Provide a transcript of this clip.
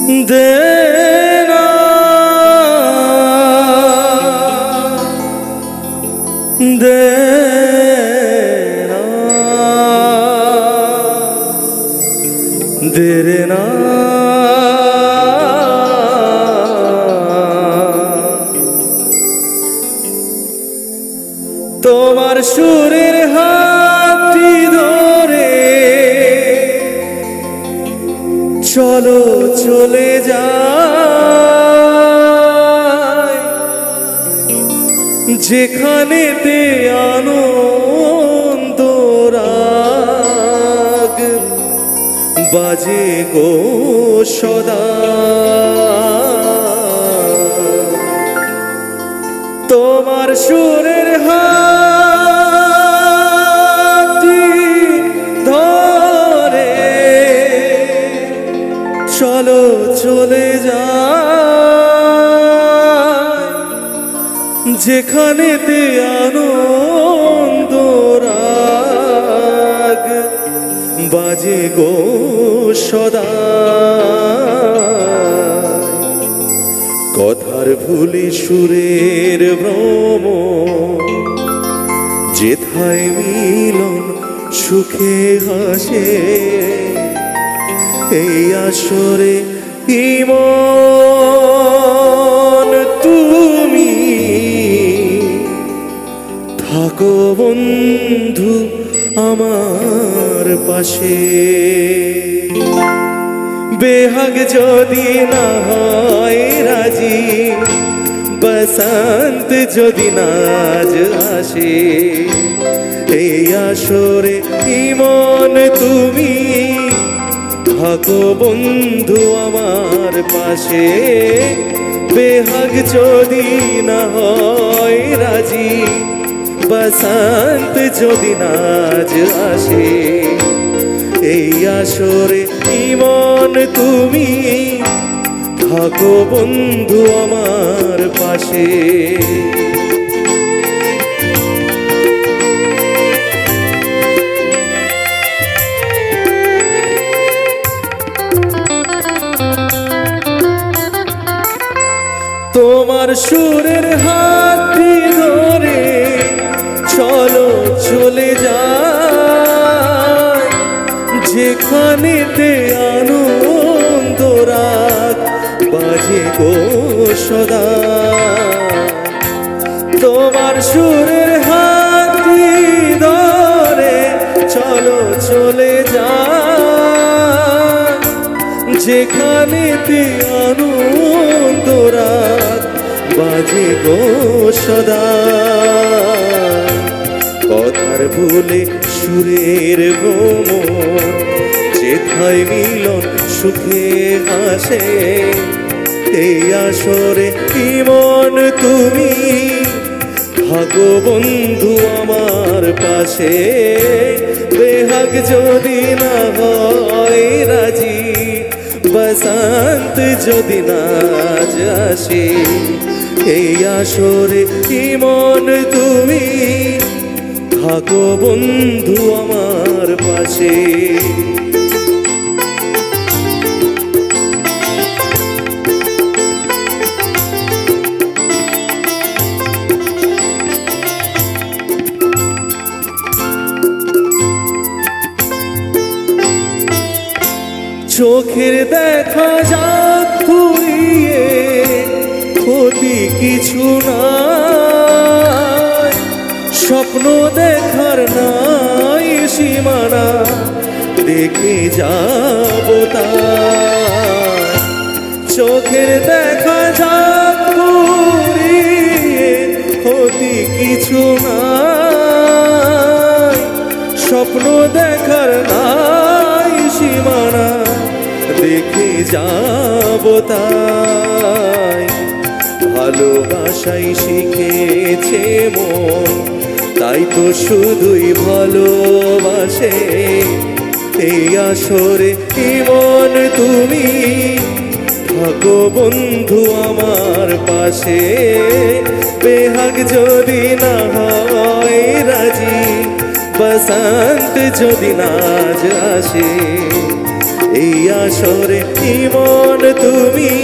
देना देना देना তোমার সুরের হাতটি ধরে চলো চলে যাই যেখানেতে আনন্দ রাগ বাজে গো সদা তোমার সুরের হাতটি ধরে চলো চলে যাই যেখানেতে আনন্দ রাগ বাজে গো সদা কথার ভুলে সুরের ভ্রম যেথায় মিলন সুখে হাসে এই আসরে ইমন তুমি থাকো বন্ধু আমার পাশে বেহাগ যদি না হয় রাজি বসন্ত যদি নাজ আসে এই আসরে ইমন তুমি থাকো বন্ধু আমার পাশে বেহাগ যদি না হয় রাজি বসন্ত যদি নাজ আসে এই আসরে ইমন তুমি থাকো বন্ধু আমার পাশে তোমার সুরের হাতটি ধরে চলো চলে যাই যেখানেতে আনন্দ রাগ বাজে গো সদা তোমার সুরের হাতটি ধরে চলো চলে যাই যেখানেতে আনন্দ রাগ বাজে গো সদা কথার ভুলে সুরের ভ্রমণ যেথায় মিলন সুখে হাসে এই আসরে ইমন তুমি থাকো বন্ধু আমার পাশে বেহাগ যদি না হয় রাজি বসন্ত যদি নাজ আসে এই আসরে ইমন তুমি থাকো বন্ধু আমার পাশে চোখের দেখা যাক ঘুরিয়ে ক্ষতি কিছু নাই স্বপ্ন দেখার নাই সীমানা দেখে যাব তাই চোখের দেখা যাক ঘুরিয়ে ক্ষতি কিছু নাই স্বপ্ন দেখার নাই সীমানা দেখে যাব তাই ভালোবাসাই শিখেছে মন তাই তো শুধুই ভালোবাসে এই আসরে ইমন তুমি থাকো বন্ধু আমার পাশে বেহাগ যদি না হয় রাজি বসন্ত যদি নাজ আসে এই আসরে ইমন তুমি